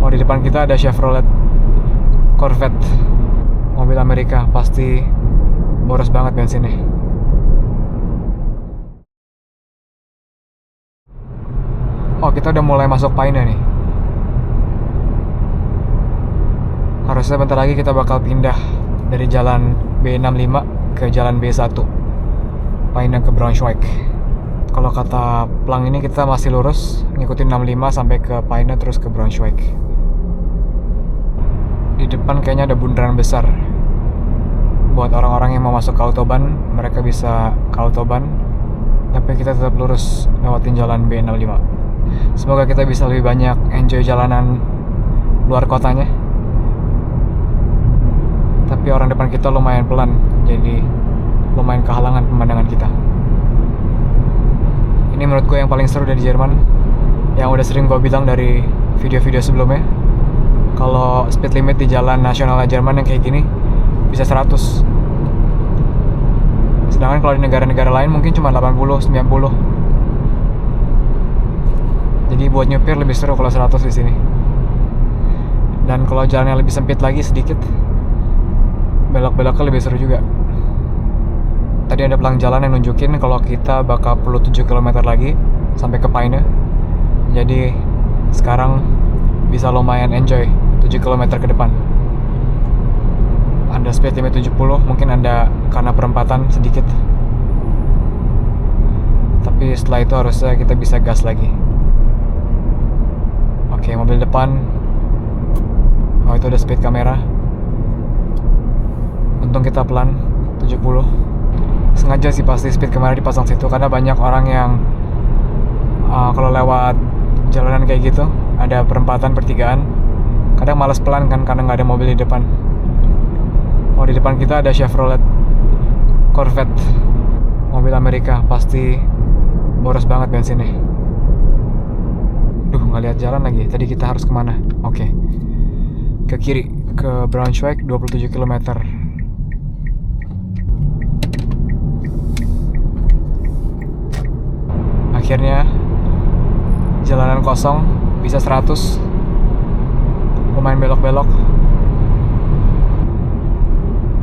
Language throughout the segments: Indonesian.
Oh, di depan kita ada Chevrolet Corvette, mobil Amerika. Pasti boros banget bensinnya. Oh, kita udah mulai masuk Paine nih. Harusnya bentar lagi kita bakal pindah dari jalan B65 ke jalan B1, Paine ke Braunschweig. Kalau kata pelang ini kita masih lurus ngikutin 65 sampai ke Paine terus ke Braunschweig. Di depan kayaknya ada bundaran besar. Buat orang-orang yang mau masuk ke Autobahn, mereka bisa ke Autobahn, tapi kita tetap lurus lewatin jalan B65. Semoga kita bisa lebih banyak enjoy jalanan luar kotanya. Tapi orang depan kita lumayan pelan, jadi lumayan kehalangan pemandangan kita. Ini menurut gue yang paling seru dari Jerman, yang udah sering gue bilang dari video-video sebelumnya. Kalau speed limit di jalan nasional Jerman yang kayak gini bisa 100. Sedangkan kalau di negara-negara lain mungkin cuma 80, 90. Jadi buat nyupir lebih seru kalau 100 di sini. Dan kalau jalannya lebih sempit lagi sedikit, belok-beloknya lebih seru juga. Tadi ada pelang jalan yang nunjukin kalau kita bakal perlu 7 km lagi sampai ke Paine. Jadi sekarang bisa lumayan enjoy 7 km ke depan. Ada speed limit 70, mungkin ada karena perempatan sedikit. Tapi setelah itu harusnya kita bisa gas lagi. Oke, mobil depan. Oh, itu ada speed kamera. Untung kita pelan 70. Sengaja sih pasti speed kamera dipasang situ, karena banyak orang yang kalau lewat jalanan kayak gitu ada perempatan pertigaan, kadang malas pelan kan karena nggak ada mobil di depan. Oh, di depan kita ada Chevrolet Corvette, mobil Amerika. Pasti boros banget bensinnya. Duh, nggak lihat jalan lagi. Tadi kita harus kemana? Oke, ke kiri, ke Braunschweig, 27 km. Akhirnya jalanan kosong, bisa 100. Lumayan belok-belok.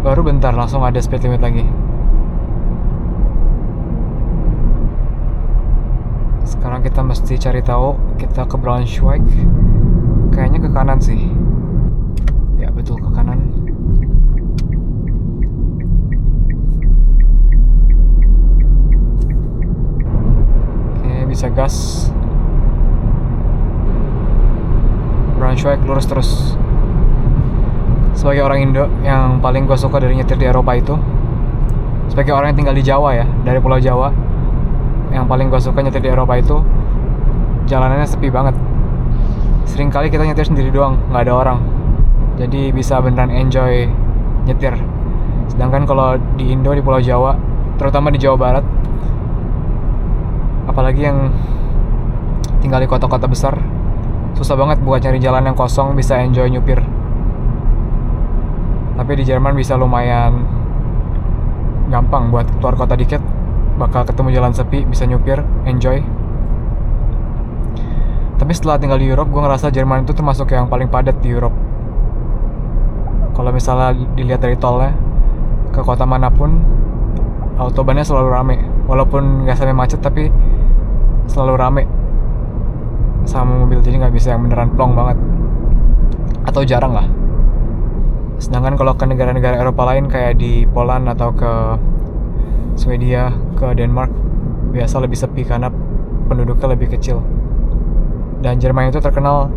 Baru bentar langsung ada speed limit lagi. Sekarang kita mesti cari tahu kita ke Braunschweig. Kayaknya ke kanan sih. Ya betul, ke kanan. Oke, bisa gas. Braunschweig lurus terus. Sebagai orang Indo, yang paling gue suka dari nyetir di Eropa itu, sebagai orang yang tinggal di Jawa ya, dari Pulau Jawa, yang paling gue suka nyetir di Eropa itu jalanannya sepi banget. Sering kali kita nyetir sendiri doang, nggak ada orang, jadi bisa beneran enjoy nyetir. Sedangkan kalau di Indo, di Pulau Jawa, terutama di Jawa Barat, apalagi yang tinggal di kota-kota besar, susah banget buat nyari jalan yang kosong bisa enjoy nyupir. Tapi di Jerman bisa lumayan gampang buat keluar kota dikit, bakal ketemu jalan sepi, bisa nyupir, enjoy. Tapi setelah tinggal di Europe, gue ngerasa Jerman itu termasuk yang paling padat di Europe. Kalau misalnya dilihat dari tolnya, ke kota manapun, autobannya selalu rame. Walaupun nggak sampai macet, tapi selalu rame sama mobil, jadi nggak bisa yang beneran plong banget. Atau jarang lah. Sedangkan kalau ke negara-negara Eropa lain kayak di Poland atau ke Swedia, ke Denmark, biasa lebih sepi karena penduduknya lebih kecil. Dan Jerman itu terkenal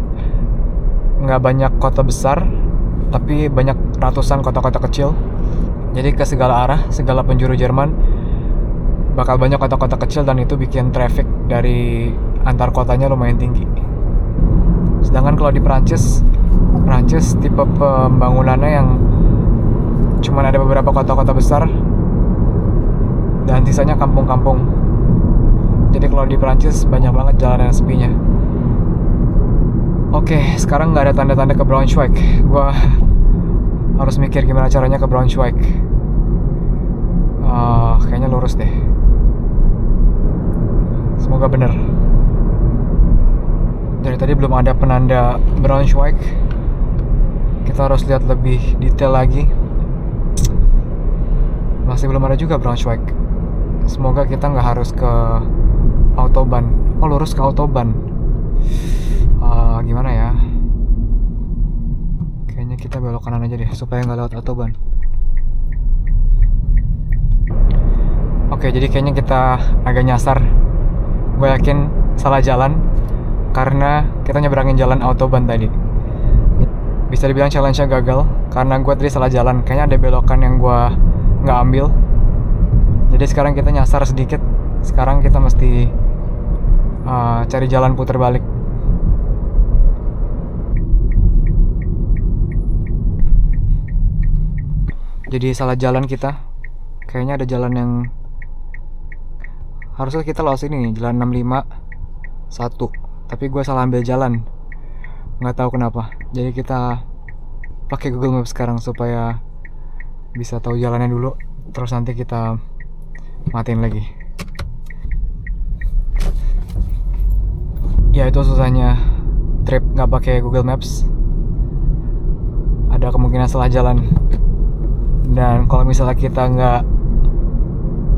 nggak banyak kota besar, tapi banyak ratusan kota-kota kecil. Jadi ke segala arah, segala penjuru Jerman bakal banyak kota-kota kecil, dan itu bikin traffic dari antar kotanya lumayan tinggi. Sedangkan kalau di Prancis tipe pembangunannya yang cuman ada beberapa kota-kota besar dan sisanya kampung-kampung. Jadi kalau di Prancis banyak banget jalanan yang sepinya. Oke, sekarang nggak ada tanda-tanda ke Braunschweig. Gua harus mikir gimana caranya ke Braunschweig. Kayaknya lurus deh. Semoga bener. Dari tadi belum ada penanda Braunschweig. Kita harus lihat lebih detail lagi. Masih belum ada juga Braunschweig. Semoga kita nggak harus ke Autobahn. Oh, lurus ke Autobahn. Gimana ya? Kayaknya kita belok kanan aja deh supaya nggak lewat Autobahn. Oke, jadi kayaknya kita agak nyasar. Gue yakin salah jalan karena kita nyeberangin jalan Autobahn tadi. Bisa dibilang challenge-nya gagal karena gue tadi salah jalan. Kayaknya ada belokan yang gue nggak ambil. Jadi sekarang kita nyasar sedikit. Sekarang kita mesti cari jalan putar balik. Jadi salah jalan kita. Kayaknya ada jalan yang harusnya kita lewat sini, jalan 651. Tapi gue salah ambil jalan. Nggak tahu kenapa. Jadi kita pakai Google Maps sekarang supaya bisa tahu jalannya dulu. Terus nanti kita matiin lagi. Ya itu susahnya trip nggak pakai Google Maps. Ada kemungkinan salah jalan. Dan kalau misalnya kita nggak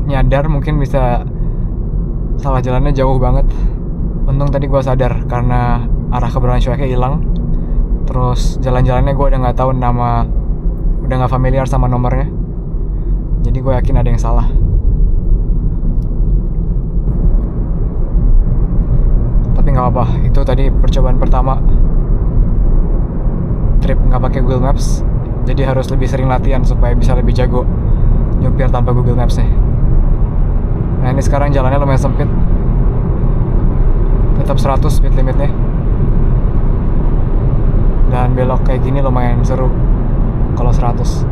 nyadar, mungkin bisa salah jalannya jauh banget. Untung tadi gue sadar karena arah ke Braunschweig-nya hilang. Terus jalan-jalannya gue udah nggak tahu nama, udah nggak familiar sama nomornya. Jadi gue yakin ada yang salah. Tapi nggak apa-apa, itu tadi percobaan pertama trip nggak pakai Google Maps. Jadi harus lebih sering latihan supaya bisa lebih jago nyupir tanpa Google Maps-nya. Nah ini sekarang jalannya lumayan sempit. Tetap 100 speed limitnya. Dan belok kayak gini lumayan seru kalau 100.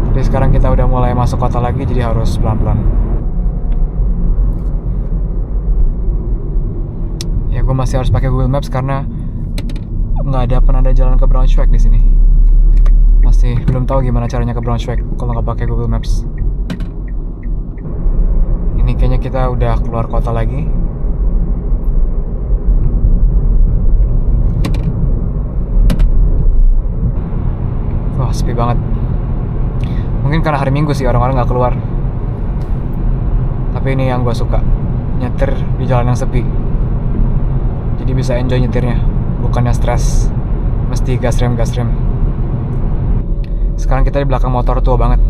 Tapi sekarang kita udah mulai masuk kota lagi, jadi harus pelan-pelan. Ya gue masih harus pakai Google Maps karena nggak ada penanda jalan ke Braunschweig di sini. Masih belum tahu gimana caranya ke Braunschweig kalau nggak pakai Google Maps. Ini kayaknya kita udah keluar kota lagi. Wah, sepi banget. Mungkin karena hari Minggu sih orang-orang nggak keluar. Tapi ini yang gue suka, nyetir di jalan yang sepi. Jadi bisa enjoy nyetirnya, bukannya stres mesti gas rem. Sekarang kita di belakang motor tua banget.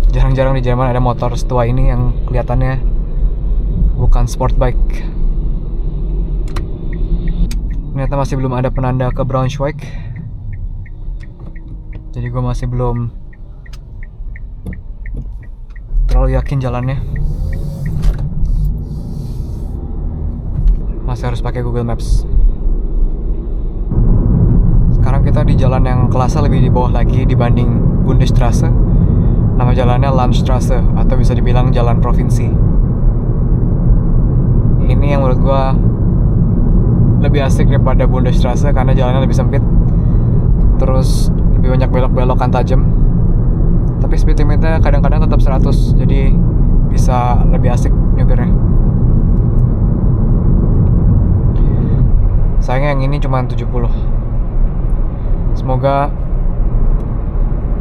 Jarang-jarang di Jerman ada motor setua ini yang kelihatannya bukan sport bike. Ternyata masih belum ada penanda ke Braunschweig. Jadi gue masih belum terlalu yakin jalannya. Masih harus pakai Google Maps. Sekarang kita di jalan yang kelasnya lebih di bawah lagi dibanding Bundesstraße. Nama jalannya Landstraße atau bisa dibilang jalan provinsi. Ini yang menurut gue lebih asik daripada Bundesstraße karena jalannya lebih sempit. Terus lebih banyak belok-belokan tajam. Tapi speed limitnya kadang-kadang tetap 100, jadi bisa lebih asik nyupirnya. Sayangnya yang ini cuma 70. Semoga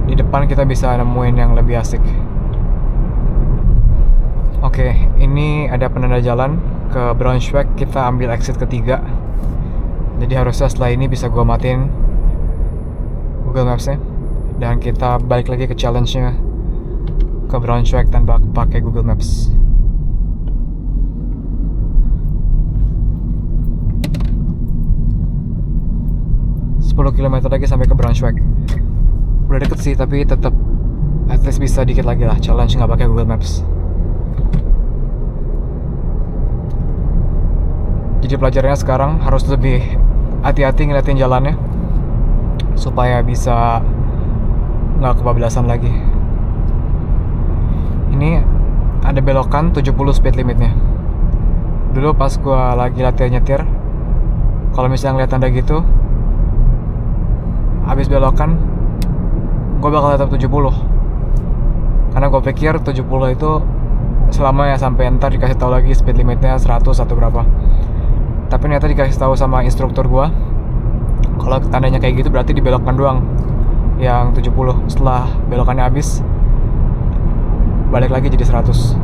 di depan kita bisa nemuin yang lebih asik. Oke, ini ada penanda jalan ke Braunschweig. Kita ambil exit ketiga. Jadi harusnya setelah ini bisa gua matiin Google Maps-nya. Dan kita balik lagi ke challenge-nya ke Braunschweig tanpa pakai Google Maps. Km lagi sampai ke Braunschweig. Udah deket sih, tapi tetap at least bisa dikit lagi lah challenge nggak pakai Google Maps. Jadi pelajarannya sekarang harus lebih hati-hati ngeliatin jalannya supaya bisa nggak kebablasan lagi. Ini ada belokan 70 speed limitnya. Dulu pas gua lagi latihan nyetir, kalau misalnya ngeliat tanda gitu, habis belokan gue bakal tetap 70 karena gue pikir 70 itu selama ya sampai ntar dikasih tahu lagi speed limitnya 100 atau berapa. Tapi ternyata dikasih tahu sama instruktur gua kalau tandanya kayak gitu berarti dibelokkan doang yang 70. Setelah belokannya habis balik lagi jadi 100.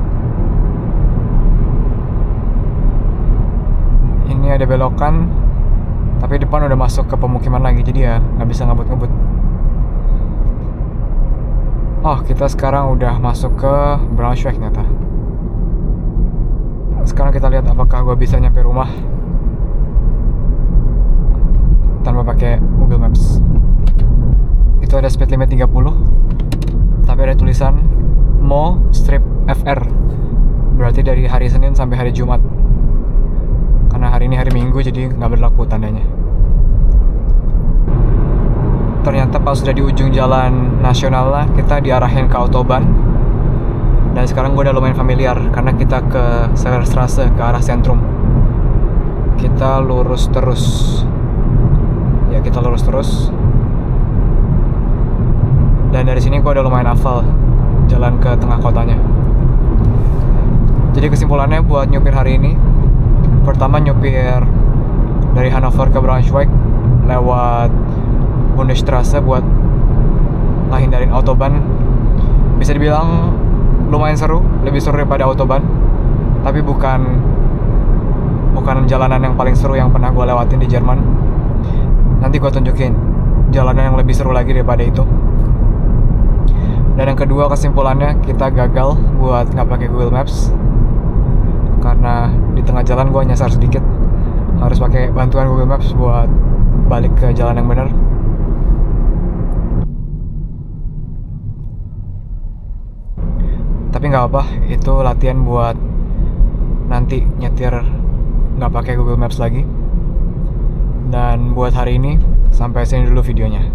Ini ada belokan tapi depan udah masuk ke pemukiman lagi, jadi ya nggak bisa ngebut-ngebut. Oh, kita sekarang udah masuk ke Braunschweig ternyata. Sekarang kita lihat apakah gue bisa nyampe rumah tanpa pakai Google Maps. Itu ada speed limit 30, tapi ada tulisan Mo strip FR, berarti dari hari Senin sampai hari Jumat. Karena hari ini hari Minggu jadi nggak berlaku tandanya. Ternyata pas sudah di ujung jalan nasional lah, kita diarahin ke Autobahn. Dan sekarang gue udah lumayan familiar karena kita ke Severstrasse, ke arah sentrum. Kita lurus terus. Ya, kita lurus terus. Dan dari sini gue udah lumayan hafal jalan ke tengah kotanya. Jadi kesimpulannya buat nyupir hari ini, pertama nyupir dari Hannover ke Braunschweig lewat Bundesstraße buat ngehindarin Autobahn. Bisa dibilang lumayan seru, lebih seru daripada Autobahn. Tapi bukan jalanan yang paling seru yang pernah gue lewatin di Jerman. Nanti gue tunjukin jalanan yang lebih seru lagi daripada itu. Dan yang kedua kesimpulannya, kita gagal buat nggak pakai Google Maps karena di tengah jalan gue nyasar sedikit, harus pakai bantuan Google Maps buat balik ke jalan yang benar. Tapi nggak apa, itu latihan buat nanti nyetir nggak pakai Google Maps lagi. Dan buat hari ini sampai sini dulu videonya,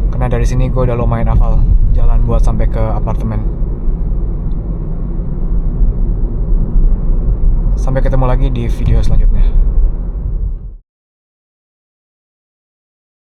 karena dari sini gue udah lumayan hafal jalan buat sampai ke apartemen. Sampai ketemu lagi di video selanjutnya.